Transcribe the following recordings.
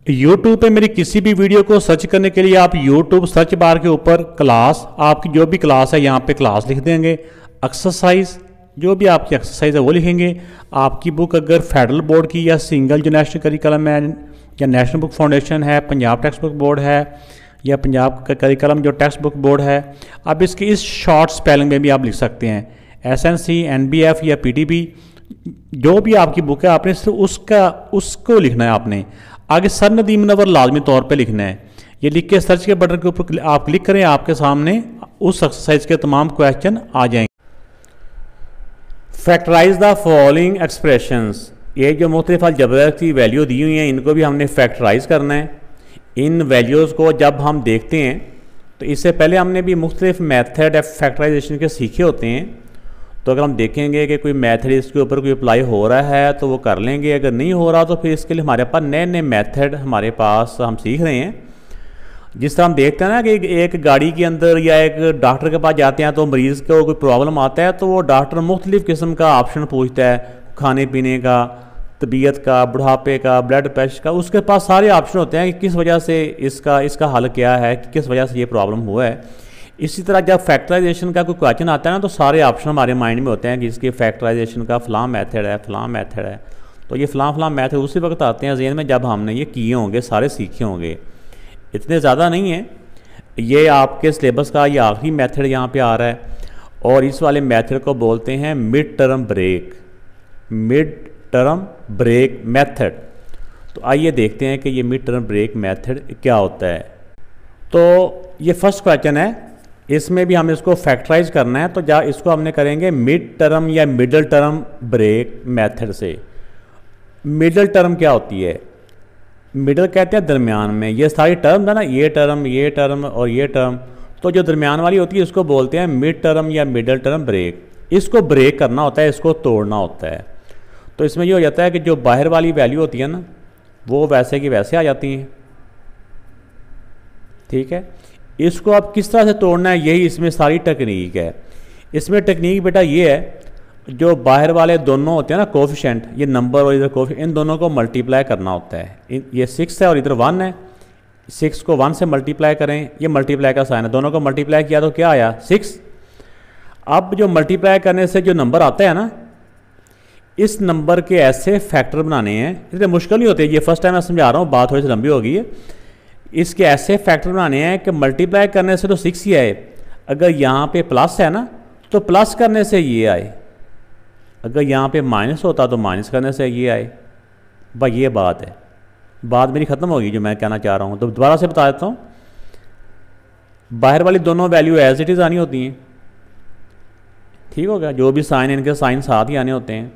YouTube पे मेरी किसी भी वीडियो को सर्च करने के लिए आप YouTube सर्च बार के ऊपर क्लास, आपकी जो भी क्लास है यहाँ पे क्लास लिख देंगे। एक्सरसाइज, जो भी आपकी एक्सरसाइज है वो लिखेंगे। आपकी बुक अगर फेडरल बोर्ड की या सिंगल जो नेशनल करिकुलम है या नेशनल बुक फाउंडेशन है, पंजाब टेक्स्ट बुक बोर्ड है या पंजाब का करिकुलम जो टेक्स्ट बुक बोर्ड है, अब इसकी इस शॉर्ट स्पेलिंग में भी आप लिख सकते हैं। SNC, NBF या PTB, जो भी आपकी बुक है आपने सिर्फ उसको लिखना है। आपने आगे सर नदीम मुनव्वर लाजमी तौर पे लिखना है। ये लिख के सर्च के बटन के ऊपर आप क्लिक करें, आपके सामने उस एक्सरसाइज के तमाम क्वेश्चन आ जाएंगे। फैक्टराइज द फॉलोइंग एक्सप्रेशंस, ये जो मुख्तलिफ अलजबरा की वैल्यू दी हुई हैं इनको भी हमने फैक्टराइज करना है। इन वैल्यूज़ को जब हम देखते हैं तो इससे पहले हमने भी मुख्तलिफ मैथड फैक्टराइजेशन के सीखे होते हैं। तो अगर हम देखेंगे कि कोई मैथड इसके ऊपर कोई अप्लाई हो रहा है तो वो कर लेंगे, अगर नहीं हो रहा तो फिर इसके लिए हमारे पास नए नए मैथड हमारे पास हम सीख रहे हैं। जिस तरह हम देखते हैं ना कि एक गाड़ी के अंदर या एक डॉक्टर के पास जाते हैं तो मरीज़ को कोई प्रॉब्लम आता है तो वो डॉक्टर मुख्तलिफ़ किस्म का ऑप्शन पूछता है, खाने पीने का, तबीयत का, बुढ़ापे का, ब्लड प्रेशर का, उसके पास सारे ऑप्शन होते हैं कि किस वजह से इसका हल क्या है, कि किस वजह से ये प्रॉब्लम हुआ है। इसी तरह जब फैक्टराइजेशन का कोई क्वेश्चन आता है ना तो सारे ऑप्शन हमारे माइंड में होते हैं कि इसके फैक्टराइजेशन का फ़लाँ मेथड है, फ़लाँ मेथड है। तो ये फ़लाँ मेथड उसी वक्त आते हैं ज़हन में जब हमने ये किए होंगे, सारे सीखे होंगे। इतने ज़्यादा नहीं है, ये आपके सिलेबस का ये आखिरी मेथड यहाँ पे आ रहा है और इस वाले मेथड को बोलते हैं mid term break, mid term break method. तो आइए देखते हैं कि ये मिड टर्म ब्रेक मेथड क्या होता है। तो ये फर्स्ट क्वेश्चन है, इसमें भी हमें इसको फैक्टराइज करना है। तो इसको हमने करेंगे मिड टर्म या मिडल टर्म ब्रेक मेथड से। मिडल टर्म क्या होती है? मिडल कहते हैं दरमियान में, ये सारी टर्म है ना, ये टर्म और ये टर्म, तो जो दरमियान वाली होती है इसको बोलते हैं मिड टर्म या मिडल टर्म ब्रेक। इसको ब्रेक करना होता है, इसको तोड़ना होता है। तो इसमें ये हो जाता है कि जो बाहर वाली वैल्यू होती है ना वो वैसे की वैसे आ जाती हैं, ठीक है। इसको आप किस तरह से तोड़ना है, यही इसमें सारी टेक्निक है। इसमें टेक्निक बेटा ये है, जो बाहर वाले दोनों होते हैं ना कोफिशिएंट, ये नंबर और इधर कोफिशिएंट, इन दोनों को मल्टीप्लाई करना होता है। ये 6 है और इधर 1 है, 6 को 1 से मल्टीप्लाई करें, ये मल्टीप्लाई का साइन है, दोनों को मल्टीप्लाई किया तो क्या आया? 6। अब जो मल्टीप्लाई करने से जो नंबर आता है ना, इस नंबर के ऐसे फैक्टर बनाने हैं, इतने मुश्किल नहीं होते। ये फर्स्ट टाइम मैं समझा रहा हूँ, बात थोड़ी सी लंबी हो गई है। इसके ऐसे फैक्टर बनाने हैं कि मल्टीप्लाई करने से तो 6 ही आए, अगर यहाँ पे प्लस है ना तो प्लस करने से ये आए, अगर यहाँ पे माइनस होता तो माइनस करने से ये आए। भाई ये बात है, बात मेरी ख़त्म होगी जो मैं कहना चाह रहा हूँ। तो दोबारा से बता देता हूँ, बाहर वाली दोनों वैल्यू एज इट इज़ आनी होती हैं, ठीक हो गया। जो भी साइन, इनके साइन साथ ही आने होते हैं।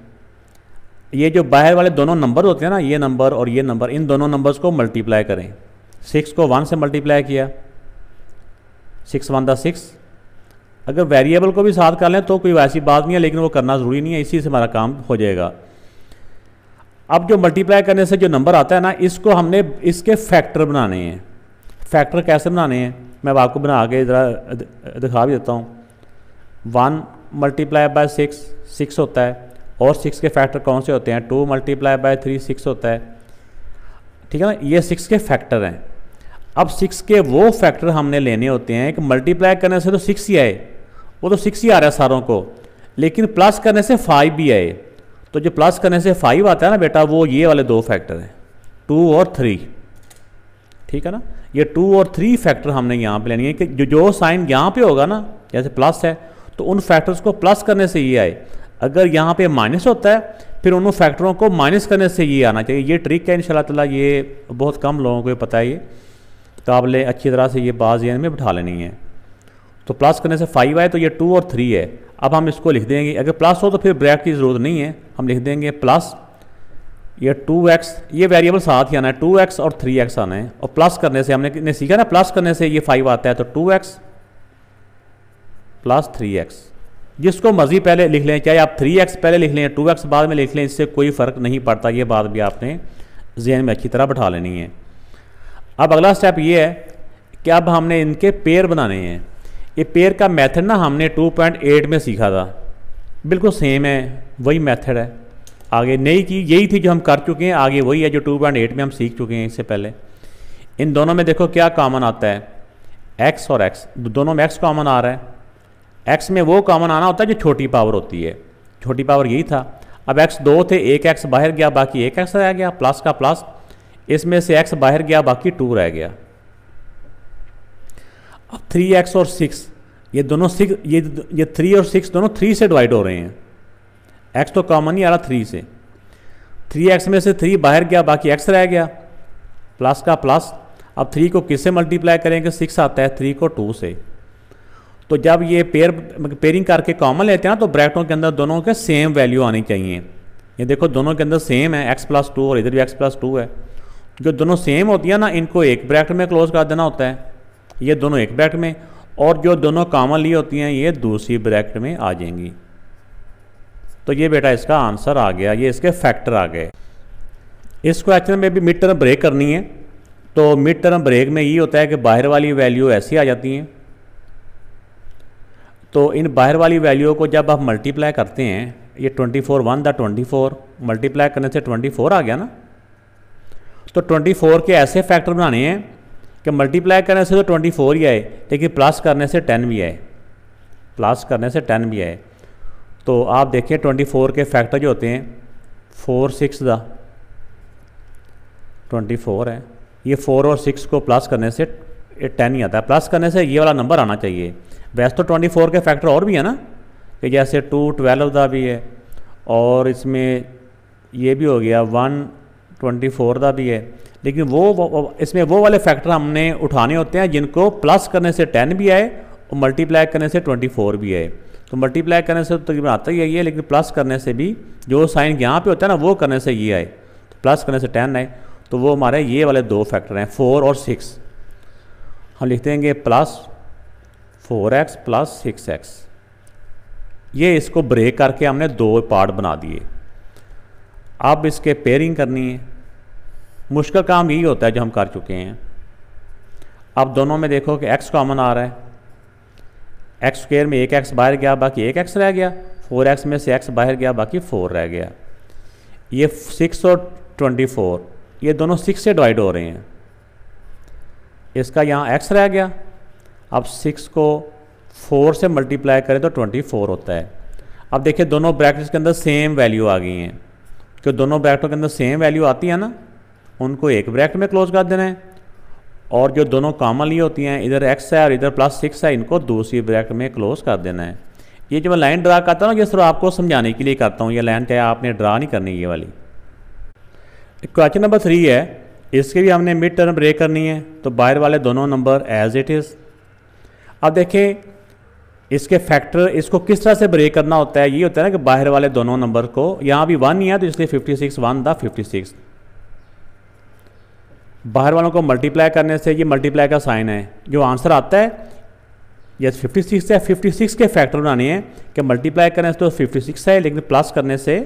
ये जो बाहर वाले दोनों नंबर होते हैं ना, ये नंबर और ये नंबर, इन दोनों नंबर्स को मल्टीप्लाई करें। 6 को 1 से मल्टीप्लाई किया, 6 1 दा 6। अगर वेरिएबल को भी साथ कर लें तो कोई वैसी बात नहीं है, लेकिन वो करना ज़रूरी नहीं है, इसी से हमारा काम हो जाएगा। अब जो मल्टीप्लाई करने से जो नंबर आता है ना, इसको हमने इसके फैक्टर बनाने हैं। फैक्टर कैसे बनाने हैं मैं आपको बना के ज़रा दिखा भी देता हूँ। 1 मल्टीप्लाई बाय 6 होता है, और 6 के फैक्टर कौन से होते हैं? 2 मल्टीप्लाई बाय 3 6 होता है, ठीक है ना। ये 6 के फैक्टर हैं। अब 6 के वो फैक्टर हमने लेने होते हैं कि मल्टीप्लाई करने से तो 6 ही आए, वो तो 6 ही आ रहा है सारों को, लेकिन प्लस करने से 5 भी आए। तो जो प्लस करने से 5 आता है ना बेटा, वो ये वाले 2 फैक्टर हैं, 2 और 3, ठीक है ना। ये 2 और 3 फैक्टर हमने यहाँ पे लेनी है कि जो साइन यहाँ पे होगा ना, जैसे प्लस है तो उन फैक्टर्स को प्लस करने से ये आए। अगर यहाँ पे माइनस होता है फिर उन फैक्टरों को माइनस करने से ये आना चाहिए। ये ट्रिक है इंशाल्लाह ताला, ये बहुत कम लोगों को पता है। ये काबिल अच्छी तरह से ये बात ज़हन में बिठा लेनी है। तो प्लस करने से 5 आए तो ये 2 और 3 है। अब हम इसको लिख देंगे, अगर प्लस हो तो फिर ब्रैकेट की ज़रूरत नहीं है, हम लिख देंगे प्लस ये 2x, ये वेरिएबल साथ ही आना है, 2x और 3x आना है। और प्लस करने से हमने सीखा ना, प्लस करने से ये 5 आता है, तो 2x प्लस 3x। जिसको मर्जी पहले लिख लें, चाहे आप 3x पहले लिख लें, 2x बाद में लिख लें, इससे कोई फ़र्क नहीं पड़ता। ये बात भी आपने ज़हन में अच्छी तरह बैठा लेनी है। अब अगला स्टेप ये है कि अब हमने इनके पेयर बनाने हैं। ये पेयर का मेथड ना हमने 2.8 में सीखा था, बिल्कुल सेम है, वही मेथड है। आगे नई की यही थी जो हम कर चुके हैं, आगे वही है जो 2.8 में हम सीख चुके हैं इससे पहले। इन दोनों में देखो क्या कॉमन आता है, x और x, दोनों में x कॉमन आ रहा है। x में वो कॉमन आना होता है जो छोटी पावर होती है, छोटी पावर यही था। अब x 2 थे, एक x बाहर गया, बाकी एक x रह गया, प्लस का प्लस, इसमें से x बाहर गया, बाकी 2 रह गया। अब 3x और 6, ये दोनों 6, ये 3 और 6 दोनों 3 से डिवाइड हो रहे हैं, x तो कॉमन ही आ रहा 3 से, 3x में से 3 बाहर गया, बाकी x रह गया, प्लस का प्लस। अब 3 को किससे मल्टीप्लाई करेंगे, 6 आता है, 3 को 2 से। तो जब ये पेयरिंग करके कॉमन लेते हैं तो ब्रैकेटों के अंदर दोनों के सेम वैल्यू आनी चाहिए। ये देखो दोनों के अंदर सेम है, x+2 और इधर भी x+2 है। जो दोनों सेम होती है ना, इनको एक ब्रैकेट में क्लोज कर देना होता है, ये दोनों एक ब्रैकेट में, और जो दोनों कॉमन ली होती हैं ये दूसरी ब्रैकेट में आ जाएंगी। तो ये बेटा इसका आंसर आ गया, ये इसके फैक्टर आ गए। इस क्वेश्चन में भी मिड टर्म ब्रेक करनी है, तो मिड टर्म ब्रेक में ये होता है कि बाहर वाली वैल्यू ऐसी आ जाती हैं। तो इन बाहर वाली वैल्यू को जब आप मल्टीप्लाई करते हैं, ये 24 1 दा 24 मल्टीप्लाई करने से 24 आ गया ना, तो 24 के ऐसे फैक्टर बनाने हैं कि मल्टीप्लाई करने से तो 24 ही आए, लेकिन प्लस करने से 10 भी आए, प्लस करने से 10 भी आए। तो आप देखिए 24 के फैक्टर जो होते हैं, 4 6 दा 24 है, ये 4 और 6 को प्लस करने से 10 ही आता है, प्लस करने से ये वाला नंबर आना चाहिए। वैसे तो 24 के फैक्टर और भी है ना, कि जैसे 2 12 का भी है, और इसमें ये भी हो गया 1 24 का भी है, लेकिन वो इसमें वो वाले फैक्टर हमने उठाने होते हैं जिनको प्लस करने से 10 भी आए और मल्टीप्लाई करने से 24 भी आए। तो मल्टीप्लाई करने से तो तकरीबन आता ही है, लेकिन प्लस करने से भी जो साइन यहाँ पे होता है ना, वो करने से ये आए, तो प्लस करने से 10 आए, तो वो हमारे ये वाले दो फैक्टर हैं 4 और 6। हम लिख देंगे प्लस 4x प्लस 6x। ये इसको ब्रेक करके हमने दो पार्ट बना दिए। अब इसके पेयरिंग करनी है, मुश्किल काम यही होता है जो हम कर चुके हैं। अब दोनों में देखो कि x कॉमन आ रहा है, एक्स स्क्वायर में एक x बाहर गया, बाकी एक x रह गया, 4x में से x बाहर गया, बाकी 4 रह गया। ये 6 और 24 ये दोनों 6 से डिवाइड हो रहे हैं, इसका यहाँ x रह गया। अब 6 को 4 से मल्टीप्लाई करें तो 24 होता है। अब देखिए दोनों ब्रैकेट्स के अंदर सेम वैल्यू आ गई हैं, क्योंकि दोनों ब्रैकेटों के अंदर सेम वैल्यू आती है ना, उनको एक ब्रैकेट में क्लोज कर देना है, और जो दोनों कॉमन ली होती हैं, इधर x है और इधर +6 है, इनको दूसरी ब्रैकेट में क्लोज कर देना है। ये जो मैं लाइन ड्रा करता हूँ ना, ये सिर्फ आपको समझाने के लिए करता हूँ, ये लाइन चाहे आपने ड्रा नहीं करनी ये वाली। क्वेश्चन नंबर 3 है, इसके भी हमने मिड टर्म ब्रेक करनी है, तो बाहर वाले दोनों नंबर एज इट इज़। अब देखें इसके फैक्टर, इसको किस तरह से ब्रेक करना होता है। ये होता है ना कि बाहर वाले दोनों नंबर को, यहाँ भी 1 ही है तो इसलिए 56 1 दा 56, बाहर वालों को मल्टीप्लाई करने से ये मल्टीप्लाई का साइन है, जो आंसर आता है ये 56 है। 56 के फैक्टर बनाने हैं कि मल्टीप्लाई करने से तो 56 है, लेकिन प्लस करने से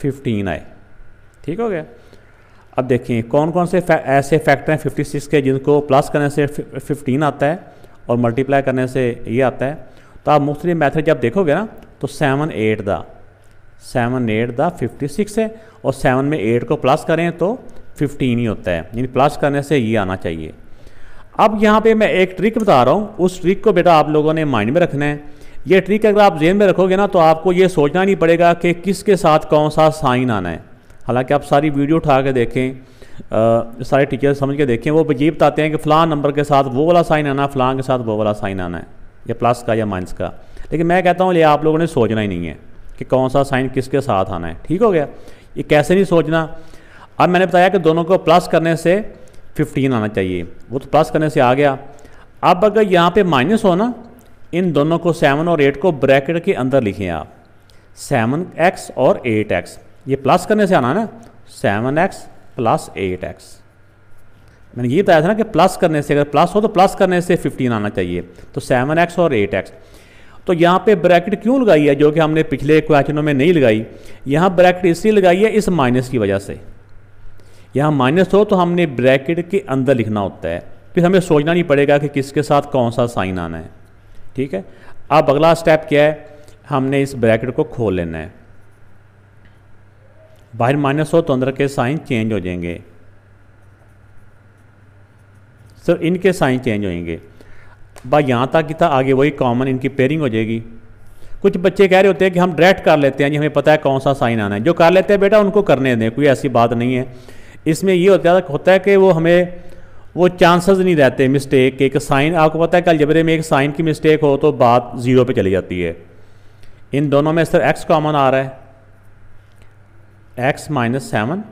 15 आए। ठीक हो गया। अब देखिए कौन कौन से ऐसे फैक्टर हैं 56 के जिनको प्लस करने से 15 आता है और मल्टीप्लाई करने से ये आता है। तो आप मुख्तलिफ मैथड जब देखोगे ना, तो 7 8 दा 56 है, और 7 में 8 को प्लस करें तो 15 ही होता है, यानी प्लस करने से ये आना चाहिए। अब यहाँ पे मैं एक ट्रिक बता रहा हूँ, उस ट्रिक को बेटा आप लोगों ने माइंड में रखना है। ये ट्रिक अगर आप जेहन में रखोगे ना, तो आपको ये सोचना नहीं पड़ेगा कि किसके साथ कौन सा साइन आना है। हालांकि आप सारी वीडियो उठा के देखें, सारे टीचर समझ के देखें, वो ये बताते हैं कि फ़लाँ नंबर के साथ वो वाला साइन आना है, फ़लाँ के साथ वो वाला साइन आना है, या प्लस का या माइनस का। लेकिन मैं कहता हूँ ये आप लोगों ने सोचना ही नहीं है कि कौन सा साइन किसके साथ आना है। ठीक हो गया। ये कैसे नहीं सोचना। अब मैंने बताया कि दोनों को प्लस करने से 15 आना चाहिए, वो तो प्लस करने से आ गया। अब अगर यहाँ पे माइनस हो ना, इन दोनों को 7 और 8 को ब्रैकेट के अंदर लिखें आप, 7x और 8x, ये प्लस करने से आना है ना, 7x प्लस 8x। मैंने ये बताया था ना कि प्लस करने से, अगर प्लस हो तो प्लस करने से 15 आना चाहिए, तो 7x और 8x। तो यहाँ पे ब्रैकेट क्यों लगाई है, जो कि हमने पिछले क्वेश्चनों में नहीं लगाई। यहाँ ब्रैकेट इसलिए लगाई है इस माइनस की वजह से। यहाँ माइनस हो तो हमने ब्रैकेट के अंदर लिखना होता है, फिर हमें सोचना नहीं पड़ेगा कि किसके साथ कौन सा साइन आना है। ठीक है। अब अगला स्टेप क्या है, हमने इस ब्रैकेट को खोल लेना है। बाहर माइनस हो तो अंदर के साइन चेंज हो जाएंगे, सिर्फ इनके साइन चेंज होंगे। बस यहाँ तक कि था, आगे वही कॉमन इनकी पेयरिंग हो जाएगी। कुछ बच्चे कह रहे होते हैं कि हम डायरेक्ट कर लेते हैं जी, हमें पता है कौन सा साइन आना है। जो कर लेते हैं बेटा उनको करने दें, कोई ऐसी बात नहीं है। इसमें ये होता है कि वो हमें वो चांसेस नहीं रहते मिस्टेक के। एक साइन आपको पता है कि अलजेब्रे में एक साइन की मिस्टेक हो तो बात ज़ीरो पे चली जाती है। इन दोनों में सिर्फ एक्स कॉमन आ रहा है, एक्स माइनस 7,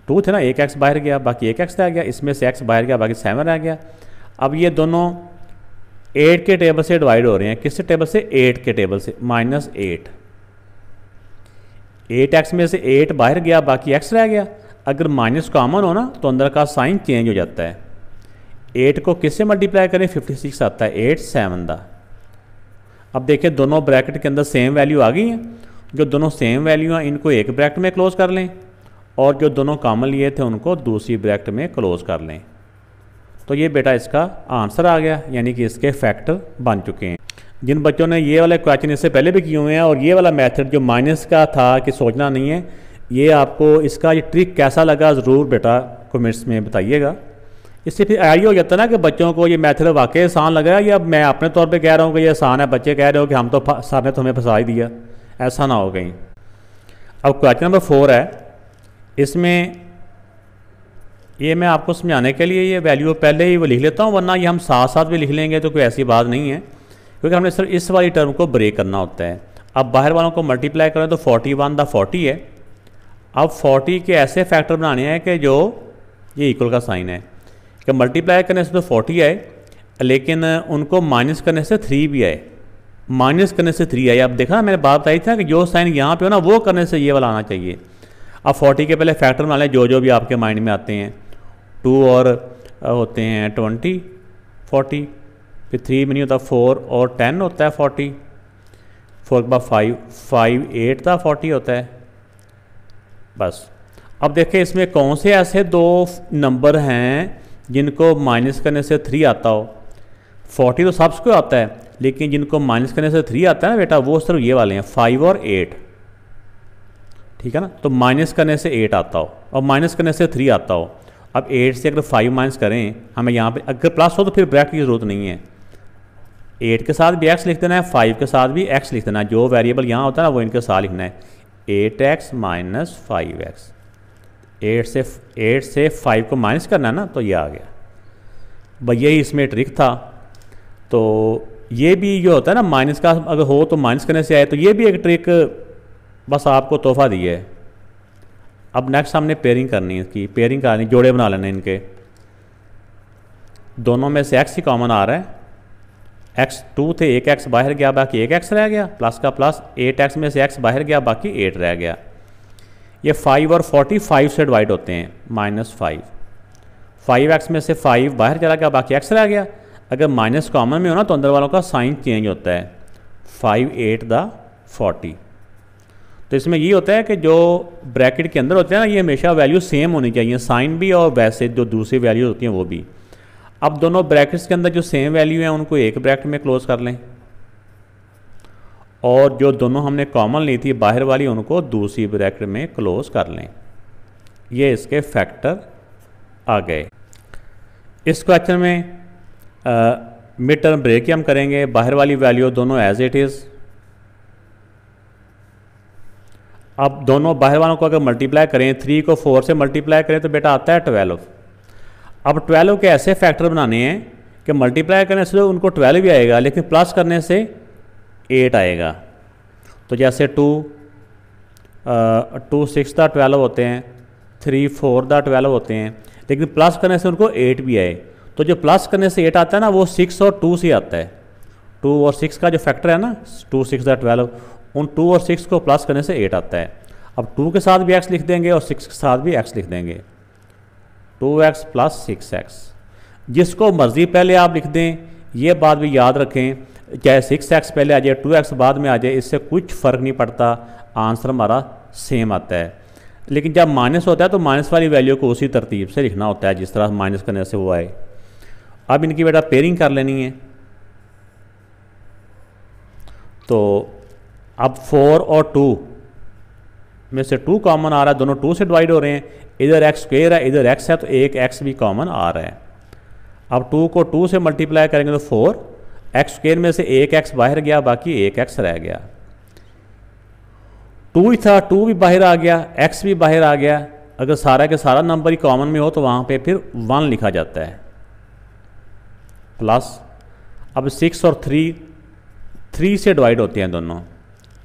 2 थे ना, एक एक्स बाहर गया बाकी एक एक्स रह गया, इसमें से एक्स बाहर गया बाकी 7 रह गया। अब ये दोनों 8 के टेबल से डिवाइड हो रहे हैं, किस टेबल से, 8 के टेबल से, -8, 8x में से 8 बाहर गया बाकी x रह गया। अगर माइनस कॉमन हो ना तो अंदर का साइन चेंज हो जाता है। 8 को किससे मल्टीप्लाई करें, 56 आता है, 8 7 दा। अब देखिए दोनों ब्रैकेट के अंदर सेम वैल्यू आ गई हैं। जो दोनों सेम वैल्यू हैं इनको एक ब्रैकेट में क्लोज कर लें, और जो दोनों कॉमन लिए थे उनको दूसरी ब्रैकेट में क्लोज कर लें। तो ये बेटा इसका आंसर आ गया, यानी कि इसके फैक्टर बन चुके हैं। जिन बच्चों ने ये वाले क्वेश्चन इससे पहले भी किए हुए हैं और ये वाला मेथड जो माइनस का था कि सोचना नहीं है, ये आपको इसका ये ट्रिक कैसा लगा ज़रूर बेटा कमेंट्स में बताइएगा। इससे फिर आइडिया हो जाता है ना कि बच्चों को ये मेथड वाकई आसान लगा, या मैं अपने तौर पे कह रहा हूँ कि ये आसान है, बच्चे कह रहे हो कि हम तो सर ने तो हमें फंसा ही दिया, ऐसा ना हो कहीं। अब क्वेश्चन नंबर 4 है, इसमें ये मैं आपको समझाने के लिए ये वैल्यू पहले ही वो लिख लेता हूँ, वरना ये हम साथ साथ भी लिख लेंगे तो कोई ऐसी बात नहीं है, क्योंकि हमने सिर्फ इस वाली टर्म को ब्रेक करना होता है। अब बाहर वालों को मल्टीप्लाई करें तो 41 दा 40 है। अब 40 के ऐसे फैक्टर बनाने हैं कि जो ये इक्वल का साइन है, कि मल्टीप्लाई करने से तो 40 आए, लेकिन उनको माइनस करने से 3 भी आए, माइनस करने से 3 आए। अब देखा ना, मैंने बात बताई थी ना कि जो साइन यहाँ पे हो ना वो करने से ये वाला आना चाहिए। अब 40 के पहले फैक्टर बना लें जो भी आपके माइंड में आते हैं। 2 और होते हैं 20, 40, फिर 3 में नहीं होता, 4 और 10 होता है 40, 4 के बाद 5, 5 8 था 40 होता है। बस अब देखें इसमें कौन से ऐसे दो नंबर हैं जिनको माइनस करने से 3 आता हो। 40 तो सबको आता है, लेकिन जिनको माइनस करने से 3 आता है ना बेटा, वो सिर्फ ये वाले हैं, 5 और 8, ठीक है ना। तो माइनस करने से 8 आता हो और माइनस करने से 3 आता हो। अब 8 से अगर 5 माइनस करें, हमें यहाँ पे अगर प्लस हो तो फिर ब्रैकेट की ज़रूरत नहीं है। 8 के साथ भी x लिख देना है, 5 के साथ भी x लिख देना है, जो वेरिएबल यहाँ होता है ना वो इनके साथ लिखना है। 8x माइनस 5x, 8 से 5 को माइनस करना है ना, तो ये आ गया। भाई यही इसमें ट्रिक था। तो ये भी जो होता है ना माइनस का अगर हो तो माइनस करने से आए, तो ये भी एक ट्रिक बस आपको तोहफा दी है। अब नेक्स्ट हमने पेयरिंग करनी है, इसकी पेयरिंग करनी, जोड़े बना लेने इनके। दोनों में से x ही कॉमन आ रहा है, x 2 थे, एक x बाहर गया बाकी एक x रह गया, प्लस का प्लस, 8x में से x बाहर गया बाकी 8 रह गया। ये 5 और 45 से डिवाइड होते हैं, -5, 5x में से 5 बाहर चला गया बाकी x रह गया। अगर माइनस कॉमन में हो ना तो अंदर वालों का साइन चेंज होता है, 5 8 दा 40। तो इसमें ये होता है कि जो ब्रैकेट के अंदर होते हैं ना, ये हमेशा वैल्यू सेम होनी चाहिए, साइन भी और वैसे जो दूसरी वैल्यू होती हैं वो भी। अब दोनों ब्रैकेट्स के अंदर जो सेम वैल्यू हैं उनको एक ब्रैकेट में क्लोज कर लें, और जो दोनों हमने कॉमन ली थी बाहर वाली उनको दूसरी ब्रैकेट में क्लोज कर लें। ये इसके फैक्टर आ गए। इस क्वेश्चन में मिड टर्म ब्रेक ही हम करेंगे, बाहर वाली वैल्यू दोनों एज इट इज़। अब दोनों बाहर वालों को अगर मल्टीप्लाई करें, 3 को 4 से मल्टीप्लाई करें तो बेटा आता है 12। अब 12 के ऐसे फैक्टर बनाने हैं कि मल्टीप्लाई करने से उनको 12 भी आएगा, लेकिन प्लस करने से 8 आएगा। तो जैसे 2 6 दा 12 होते हैं, 3 4 दा 12 होते हैं, लेकिन प्लस करने से उनको 8 भी आए। तो जो प्लस करने से 8 आता है ना वो 6 और 2 से आता है। 2 और 6 का जो फैक्टर है ना, 2 6 दा 12, उन 2 और 6 को प्लस करने से 8 आता है। अब 2 के साथ भी x लिख देंगे और 6 के साथ भी x लिख देंगे, 2x प्लस 6x। जिसको मर्ज़ी पहले आप लिख दें, ये बात भी याद रखें, चाहे 6x पहले आ जाए 2x बाद में आ जाए, इससे कुछ फ़र्क नहीं पड़ता, आंसर हमारा सेम आता है। लेकिन जब माइनस होता है तो माइनस वाली वैल्यू को उसी तरतीब से लिखना होता है जिस तरह माइनस करने से वो आए। अब इनकी बेटा पेयरिंग कर लेनी है। तो अब 4 और 2 में से 2 कॉमन आ रहा है, दोनों 2 से डिवाइड हो रहे हैं, इधर एक्स स्क्वेयर है इधर एक्स है तो एक एक्स भी कॉमन आ रहा है। अब 2 को 2 से मल्टीप्लाई करेंगे तो 4, एक्स स्क्वेयर में से एक एक्स बाहर गया बाकी एक एक्स रह गया। 2 ही था, 2 भी बाहर आ गया, एक्स भी बाहर आ गया। अगर सारा के सारा नंबर ही कॉमन में हो तो वहाँ पे फिर 1 लिखा जाता है प्लस। अब 6 और 3 से डिवाइड होते हैं दोनों,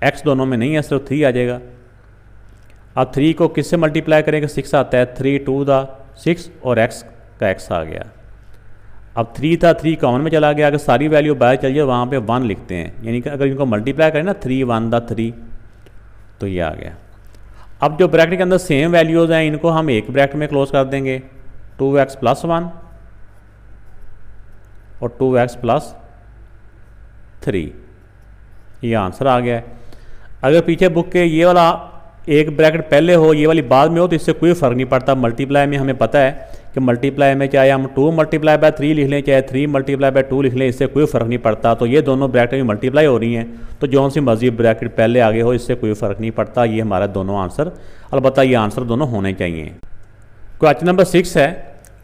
एक्स दोनों में नहीं है सिर्फ 3 आ जाएगा। अब 3 को किससे मल्टीप्लाई करेंगे, 6 आता है, 3 2 दा 6 और एक्स का एक्स आ गया। अब 3 था, 3 कॉमन में चला गया, अगर सारी वैल्यू बाहर चल जाए वहाँ पे 1 लिखते हैं, यानी कि अगर इनको मल्टीप्लाई करें ना 3 1 दा 3 तो ये आ गया। अब जो ब्रैकेट के अंदर सेम वैल्यूज़ हैं इनको हम एक ब्रैकेट में क्लोज कर देंगे, 2x + 1 और 2x + 3, ये आंसर आ गया है। अगर पीछे बुक के ये वाला एक ब्रैकेट पहले हो ये वाली बाद में हो तो इससे कोई फ़र्क नहीं पड़ता। मल्टीप्लाई में हमें पता है कि मल्टीप्लाई में चाहे हम 2 × 3 लिख लें चाहे 3 × 2 लिख लें, इससे कोई फ़र्क नहीं पड़ता। तो ये दोनों ब्रैकेट में मल्टीप्लाई हो रही हैं तो जौन सी मर्जी ब्रैकेट पहले आगे हो इससे कोई फ़र्क नहीं पड़ता। ये हमारा दोनों आंसर, अलबत्ता ये आंसर दोनों होने चाहिए। क्वेश्चन नंबर 6 है,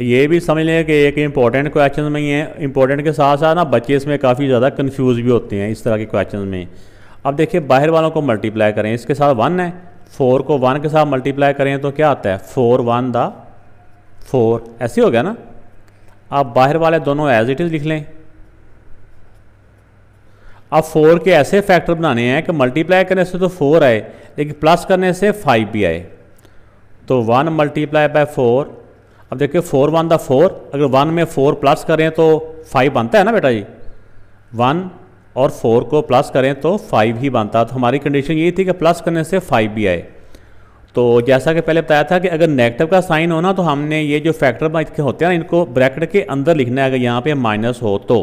ये भी समझ लें कि एक इंपॉर्टेंट क्वेश्चन में ही है। इंपॉर्टेंट के साथ साथ ना बच्चे इसमें काफ़ी ज़्यादा कन्फ्यूज़ भी होते हैं इस तरह के क्वेश्चन में। अब देखिए बाहर वालों को मल्टीप्लाई करें, इसके साथ 1 है, 4 को 1 के साथ मल्टीप्लाई करें तो क्या आता है 4 1 दा 4, ऐसे हो गया ना। आप बाहर वाले दोनों एज इट इज़ लिख लें। अब 4 के ऐसे फैक्टर बनाने हैं कि मल्टीप्लाई करने से तो 4 आए लेकिन प्लस करने से 5 भी आए। तो 1 × 4, अब देखिए 4 1 दा 4, अगर 1 में 4 प्लस करें तो 5 बनता है ना बेटा जी, 1 और 4 को प्लस करें तो 5 ही बनता। तो हमारी कंडीशन यही थी कि प्लस करने से 5 भी आए। तो जैसा कि पहले बताया था कि अगर नेगेटिव का साइन हो ना तो हमने ये जो फैक्टर होते हैं ना इनको ब्रैकेट के अंदर लिखना है। अगर यहाँ पे माइनस हो तो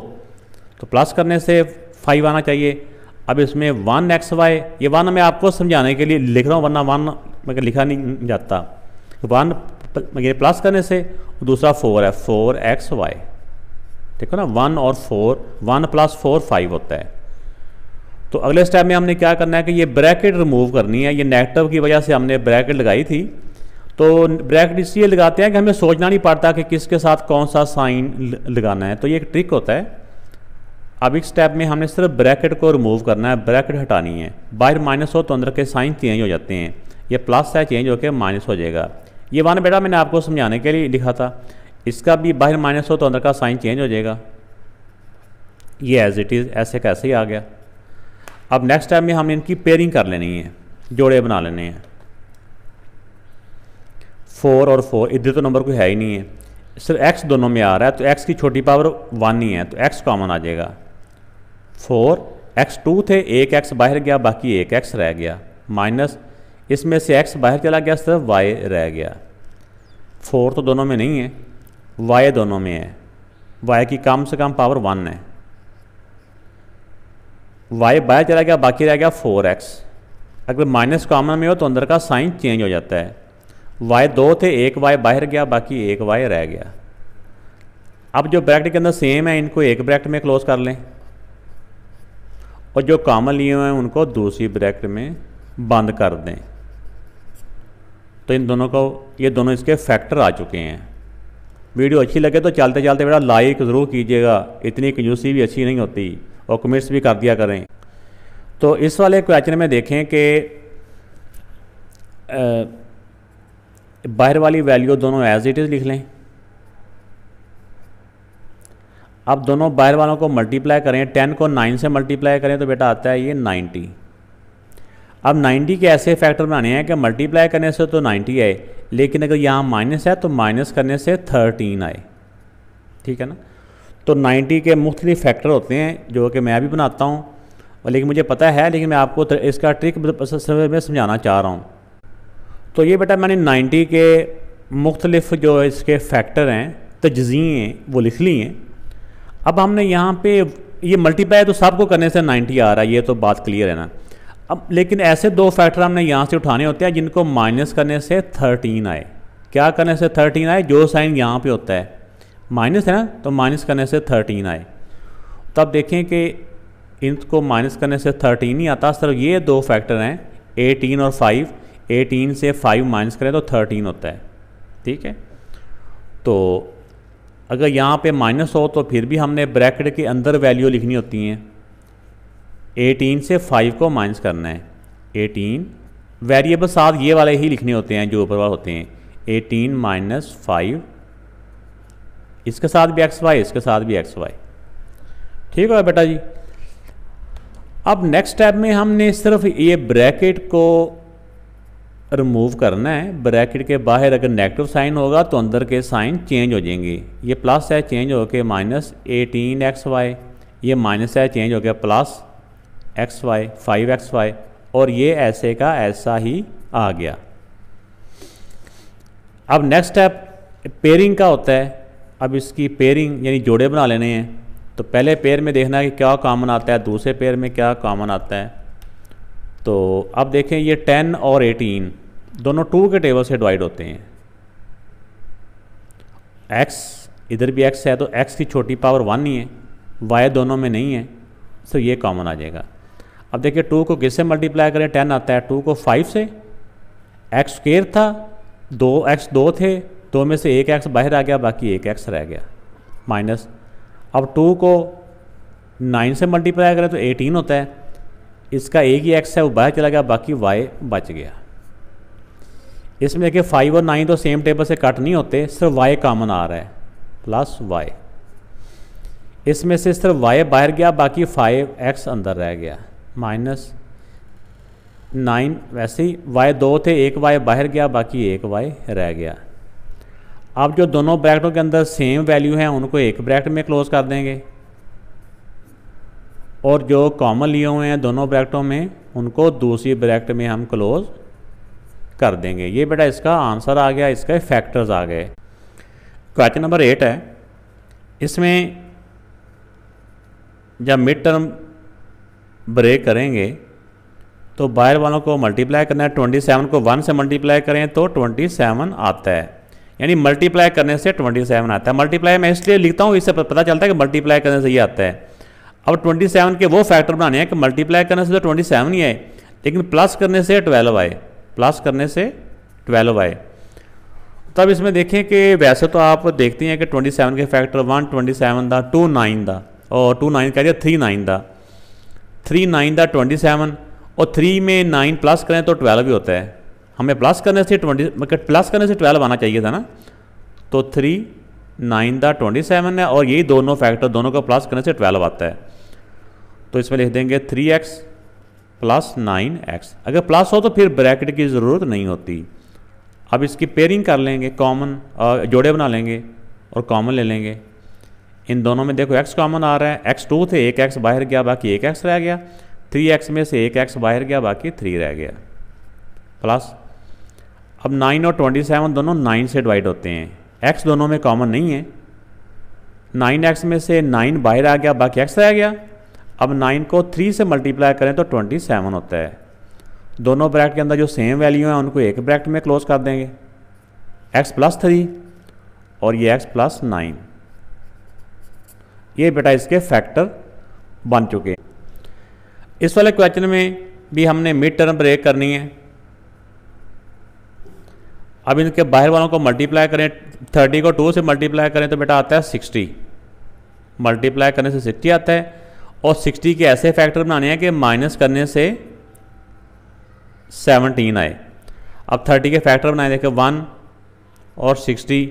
प्लस करने से 5 आना चाहिए। अब इसमें 1xy, ये 1 मैं आपको समझाने के लिए लिख रहा हूँ वरना 1 मगर लिखा नहीं जाता। 1 ये प्लस करने से, दूसरा 4 है 4xy, देखो ना 1 और 4, 1 + 4 5 होता है। तो अगले स्टेप में हमने क्या करना है कि ये ब्रैकेट रिमूव करनी है। ये नेगेटिव की वजह से हमने ब्रैकेट लगाई थी, तो ब्रैकेट इसलिए लगाते हैं कि हमें सोचना नहीं पड़ता कि किसके साथ कौन सा साइन लगाना है। तो ये एक ट्रिक होता है। अब इस स्टेप में हमने सिर्फ ब्रैकेट को रिमूव करना है, ब्रैकेट हटानी है। बाहर माइनस हो तो अंदर के साइन चेंज हो जाते हैं, ये प्लस है चेंज होकर माइनस हो जाएगा। ये 1 बेटा मैंने आपको समझाने के लिए लिखा था, इसका भी बाहर माइनस हो तो अंदर का साइन चेंज हो जाएगा। ये एज इट इज़ ऐसे कैसे ही आ गया। अब नेक्स्ट टाइम में हमने इनकी पेयरिंग कर लेनी है, जोड़े बना लेने हैं। 4 और 4, इधर तो नंबर कोई है ही नहीं है, सिर्फ x दोनों में आ रहा है तो x की छोटी पावर 1 ही है तो x कॉमन आ जाएगा। 4 x 2 थे, एक x बाहर गया बाकी एक x रह गया, माइनस इसमें से x बाहर चला गया सिर्फ y रह गया। 4 तो दोनों में नहीं है, y दोनों में है, y की कम से कम पावर 1 है। y बाहर चला गया बाकी रह गया 4x। अगर माइनस कॉमन में हो तो अंदर का साइन चेंज हो जाता है। y 2 थे, एक y बाहर गया बाकी एक y रह गया। अब जो ब्रैकेट के अंदर सेम है इनको एक ब्रैकेट में क्लोज कर लें और जो कॉमन लिए हुए हैं उनको दूसरी ब्रैकेट में बंद कर दें। तो इन दोनों को, ये दोनों इसके फैक्टर आ चुके हैं। वीडियो अच्छी लगे तो चलते चलते बेटा लाइक ज़रूर कीजिएगा, इतनी कंजूसी भी अच्छी नहीं होती, और कमेंट्स भी कर दिया करें। तो इस वाले क्वेश्चन में देखें कि बाहर वाली वैल्यू दोनों एज इट इज़ लिख लें। अब दोनों बाहर वालों को मल्टीप्लाई करें, 10 को 9 से मल्टीप्लाई करें तो बेटा आता है ये 90। अब 90 के ऐसे फैक्टर बनाने हैं कि मल्टीप्लाई करने से तो 90 आए, लेकिन अगर यहाँ माइनस है तो माइनस करने से 13 आए, ठीक है ना। तो 90 के मुख्तलिफ फैक्टर होते हैं जो कि मैं भी बनाता हूँ, और लेकिन मुझे पता है, लेकिन मैं आपको इसका ट्रिक में समझाना चाह रहा हूँ। तो ये बेटा मैंने 90 के मुख्तलिफ जो इसके फैक्टर हैं, तजज़ीएँ हैं, वो लिख ली हैं। अब हमने यहाँ पे ये मल्टीप्लाई तो सबको करने से 90 आ रहा है, ये तो बात क्लियर है ना। अब लेकिन ऐसे दो फैक्टर हमने यहाँ से उठाने होते हैं जिनको माइनस करने से 13 आए। क्या करने से 13 आए? जो साइन यहाँ पे होता है माइनस है ना, तो माइनस करने से 13 आए। तब देखें कि इनको माइनस करने से 13 नहीं आता, सिर्फ ये दो फैक्टर हैं 18 और 5, 18 से 5 माइनस करें तो 13 होता है, ठीक है। तो अगर यहाँ पे माइनस हो तो फिर भी हमने ब्रैकेट के अंदर वैल्यू लिखनी होती हैं। 18 से 5 को माइनस करना है, 18 वेरिएबल साथ ये वाले ही लिखने होते हैं जो ऊपर वाले होते हैं। 18 माइनस 5, इसके साथ भी एक्स वाई, इसके साथ भी एक्स वाई, ठीक है बेटा जी। अब नेक्स्ट स्टेप में हमने सिर्फ ये ब्रैकेट को रिमूव करना है। ब्रैकेट के बाहर अगर नेगेटिव साइन होगा तो अंदर के साइन चेंज हो जाएंगे। ये प्लस है, चेंज होकर माइनस 18 एक्स वाई, ये माइनस है, चेंज हो गया plus X Y 5 X Y, और ये ऐसे का ऐसा ही आ गया। अब नेक्स्ट स्टेप पेयरिंग का होता है। अब इसकी पेयरिंग यानी जोड़े बना लेने हैं। तो पहले पेयर में देखना है कि क्या कॉमन आता है, दूसरे पेयर में क्या कॉमन आता है। तो अब देखें ये 10 और 18 दोनों 2 के टेबल से डिवाइड होते हैं। x इधर भी x है तो x की छोटी पावर 1 ही है, y दोनों में नहीं है, तो ये कॉमन आ जाएगा। अब देखिए 2 को किससे मल्टीप्लाई करें, 10 आता है, 2 को 5 से, एक्स स्क्वायर था, 2x 2 थे, 2 में से एक x बाहर आ गया, बाकी एक x रह गया, माइनस। अब 2 को 9 से मल्टीप्लाई करें तो 18 होता है, इसका एक ही x है वो बाहर चला गया, बाकी y बच गया। इसमें देखिए 5 और 9 तो सेम टेबल से कट नहीं होते, सिर्फ y कॉमन आ रहा है, प्लस y। इसमें से सिर्फ y बाहर गया, बाकी 5x अंदर रह गया, माइनस 9। वैसे ही y 2 थे, एक y बाहर गया, बाकी एक y रह गया। अब जो दोनों ब्रैकेटों के अंदर सेम वैल्यू हैं उनको एक ब्रैकेट में क्लोज कर देंगे, और जो कॉमन लिए हुए हैं दोनों ब्रैकेटों में उनको दूसरी ब्रैकेट में हम क्लोज कर देंगे। ये बेटा इसका आंसर आ गया, इसके फैक्टर्स आ गए। क्वेश्चन नंबर 8 है। इसमें जब मिड टर्म ब्रेक करेंगे तो बाहर वालों को मल्टीप्लाई करना है। 27 को 1 से मल्टीप्लाई करें तो 27 आता है, यानी मल्टीप्लाई करने से 27 आता है। मल्टीप्लाई मैं इसलिए लिखता हूँ, इससे पता चलता है कि मल्टीप्लाई करने से ये आता है। अब 27 के वो फैक्टर बनाने हैं कि मल्टीप्लाई करने से तो 27 ही आए, लेकिन प्लस करने से 12 आए, प्लस करने से 12 आए। तब इसमें देखें कि वैसे तो आप देखते हैं कि 27 के फैक्टर 1 27 दा 2 9 दा, और 2 9 कह दिया 3 9 दा, 3 9 दा 27, और 3 में 9 प्लस करें तो 12 भी होता है। हमें प्लस करने से 12 आना चाहिए था ना, तो 3 9 दा 27 है, और यही दोनों फैक्टर दोनों को प्लस करने से 12 आता है। तो इसमें लिख देंगे 3x प्लस 9x। अगर प्लस हो तो फिर ब्रैकेट की ज़रूरत नहीं होती। अब इसकी पेयरिंग कर लेंगे, कॉमन जोड़े बना लेंगे और कॉमन ले लेंगे। इन दोनों में देखो x कॉमन आ रहा है, x 2 थे, एक x बाहर गया, बाकी एक x रह गया। 3x में से एक x बाहर गया, बाकी 3 रह गया, प्लस। अब 9 और 27 दोनों 9 से डिवाइड होते हैं, x दोनों में कॉमन नहीं है। 9x में से 9 बाहर आ गया, बाकी x रह गया। अब 9 को 3 से मल्टीप्लाई करें तो 27 होता है। दोनों ब्रैकेट के अंदर जो सेम वैल्यू हैं उनको एक ब्रैकेट में क्लोज कर देंगे, x प्लस 3 और ये x प्लस 9। ये बेटा इसके फैक्टर बन चुके। इस वाले क्वेश्चन में भी हमने मिड टर्म ब्रेक करनी है। अब इनके बाहर वालों को मल्टीप्लाई करें, 30 को 2 से मल्टीप्लाई करें तो बेटा आता है 60, मल्टीप्लाई करने से 60 आता है। और 60 के ऐसे फैक्टर बनाने हैं कि माइनस करने से 17 आए। अब 30 के फैक्टर बनाए देखें 1 और 60।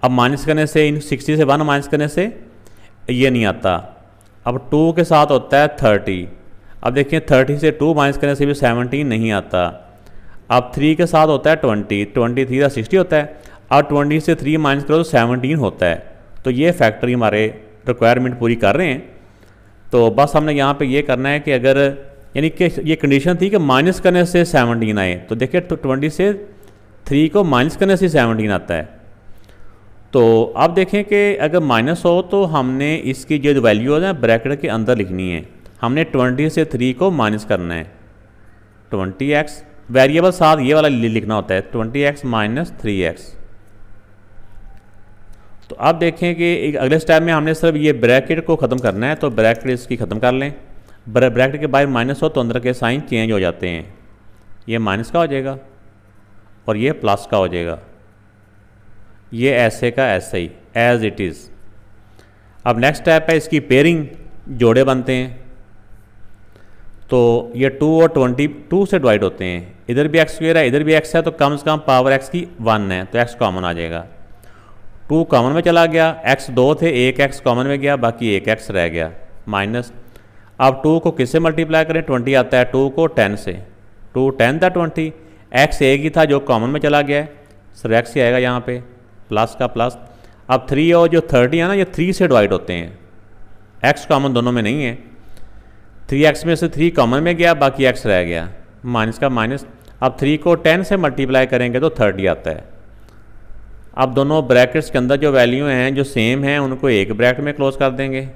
अब माइनस करने से, इन 60 से 1 माइनस करने से ये नहीं आता। अब 2 के साथ होता है 30। अब देखिए 30 से 2 माइनस करने से भी 17 नहीं आता। अब 3 के साथ होता है 20, 23 का 60 होता है। अब 20 से 3 माइनस करो तो 17 होता है। तो ये फैक्टर हमारे रिक्वायरमेंट पूरी कर रहे हैं। तो बस हमने यहाँ पे ये करना है कि अगर यानी कि ये कंडीशन थी कि माइनस करने से 17 आए, तो देखिए तो 20 से 3 को माइनस करने से 17 आता है। तो अब देखें कि अगर माइनस हो तो हमने इसकी जो वैल्यू है ना ब्रैकेट के अंदर लिखनी है। हमने 20 से 3 को माइनस करना है, 20x वेरिएबल साथ ये वाला लिखना होता है, 20x माइनस 3x। तो अब देखें कि एक अगले स्टेप में हमने सिर्फ ये ब्रैकेट को ख़त्म करना है, तो ब्रैकेट इसकी ख़त्म कर लें। ब्रैकेट के बाहर माइनस हो तो अंदर के साइन चेंज हो जाते हैं, ये माइनस का हो जाएगा और ये प्लस का हो जाएगा, ये ऐसे का ऐसे ही एज इट इज़। अब नेक्स्ट स्टेप है इसकी पेयरिंग, जोड़े बनते हैं। तो ये 2 और 22 से डिवाइड होते हैं, इधर भी एक्स स्क्वायर है इधर भी एक्स है, तो कम से कम पावर एक्स की 1 है, तो एक्स कॉमन आ जाएगा। 2 कॉमन में चला गया, एक्स 2 थे, एक एक्स कॉमन में गया, बाकी एक एक्स रह गया माइनस। अब 2 को किससे मल्टीप्लाई करें, 20 आता है, 2 को 10 से, 2 10 था 20, एक्स एक ही था जो कॉमन में चला गया है, सर एक्स ही आएगा यहाँ पे, प्लस का प्लस। अब 3 और जो 30 है ना, ये 3 से डिवाइड होते हैं, एक्स कॉमन दोनों में नहीं है, 3x में से 3 कॉमन में गया, बाकी x रह गया, माइनस का माइनस। अब 3 को 10 से मल्टीप्लाई करेंगे तो 30 आता है। अब दोनों ब्रैकेट्स के अंदर जो वैल्यू हैं जो सेम हैं उनको एक ब्रैकेट में क्लोज कर देंगे,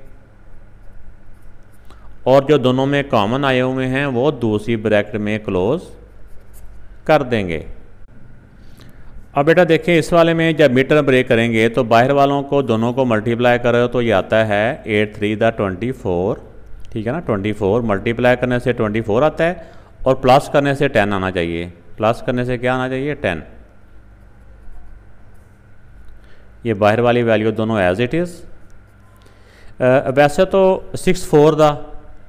और जो दोनों में कॉमन आए हुए हैं वो दूसरी ब्रैकेट में क्लोज कर देंगे। अब बेटा देखिए इस वाले में जब मिड टर्म ब्रेक करेंगे तो बाहर वालों को दोनों को मल्टीप्लाई करो तो ये आता है 8 3 24, ठीक है ना, 24 मल्टीप्लाई करने से 24 आता है, और प्लस करने से 10 आना चाहिए, प्लस करने से क्या आना चाहिए 10। ये बाहर वाली वैल्यू दोनों एज इट इज़। वैसे तो 6 4 दा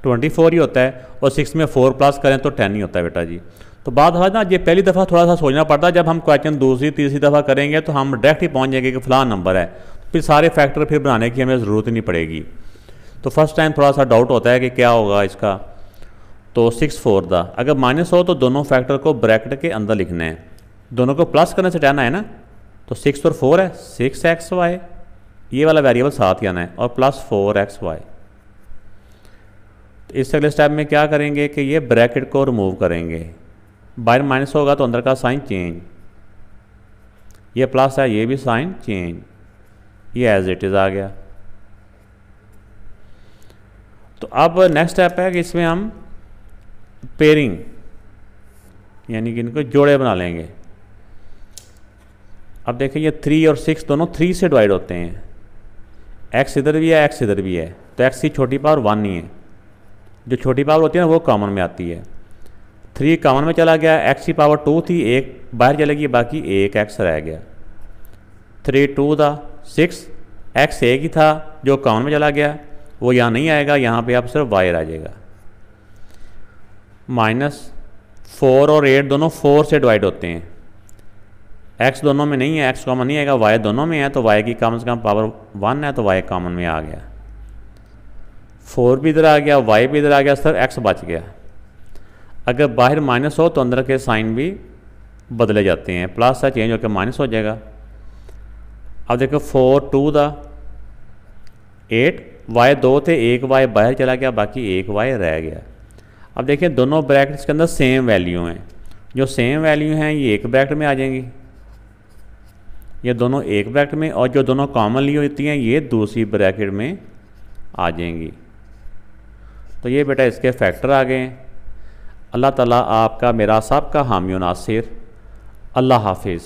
24 ही होता है, और 6 में 4 प्लस करें तो 10 ही होता है बेटा जी। तो बात है ना, ये पहली दफ़ा थोड़ा सा सोचना पड़ता है, जब हम क्वेश्चन दूसरी तीसरी दफ़ा करेंगे तो हम डायरेक्ट ही पहुंच जाएंगे कि फ़लाँ नंबर है, फिर सारे फैक्टर फिर बनाने की हमें ज़रूरत ही नहीं पड़ेगी। तो फर्स्ट टाइम थोड़ा सा डाउट होता है कि क्या होगा इसका। तो 6 4 दा अगर माइनस हो तो दोनों फैक्टर को ब्रैकेट के अंदर लिखना है, दोनों को प्लस करने से 10 है ना, तो 6 और 4 है 6xy, ये वाला वेरिएबल साथ ही आना है, और प्लस 4xy। तो इस अगले स्टेप में क्या करेंगे कि ये ब्रैकेट को रिमूव करेंगे, बाहर माइनस होगा तो अंदर का साइन चेंज, ये प्लस है ये भी साइन चेंज, ये एज इट इज़ आ गया। तो अब नेक्स्ट स्टेप है कि इसमें हम पेयरिंग यानी कि इनको जोड़े बना लेंगे। अब देखिए ये 3 और 6 दोनों 3 से डिवाइड होते हैं, x इधर भी है x इधर भी है, तो x की छोटी पावर 1 नहीं है, जो छोटी पावर होती है ना वो कॉमन में आती है। 3 कॉमन में चला गया, x की पावर 2 थी, एक बाहर चलेगी, बाकी एक x रह गया। 3 2 था 6, x एक ही था जो कॉमन में चला गया, वो यहाँ नहीं आएगा, यहाँ पे आप सिर्फ y आ जाएगा। माइनस 4 और 8 दोनों 4 से डिवाइड होते हैं, x दोनों में नहीं है, x कॉमन नहीं आएगा, y दोनों में है, तो y की कम से कम पावर 1 है, तो y कॉमन में आ गया। 4 भी इधर आ गया, y भी इधर आ गया, सिर्फ x बच गया। अगर बाहर माइनस हो तो अंदर के साइन भी बदले जाते हैं, प्लस है चेंज होकर माइनस हो जाएगा। अब देखो 4 2 दा 8, y 2 थे, एक y बाहर चला गया, बाकी एक y रह गया। अब देखिए दोनों ब्रैकेट्स के अंदर सेम वैल्यू हैं, जो सेम वैल्यू हैं ये एक ब्रैकेट में आ जाएंगी, ये दोनों एक ब्रैकेट में, और जो दोनों कॉमनली होती हैं ये दूसरी ब्रैकेट में आ जाएंगी। तो ये बेटा इसके फैक्टर आ गए हैं। अल्लाह ताला आपका मेरा सबका हामी नासिर। अल्लाह हाफिज़।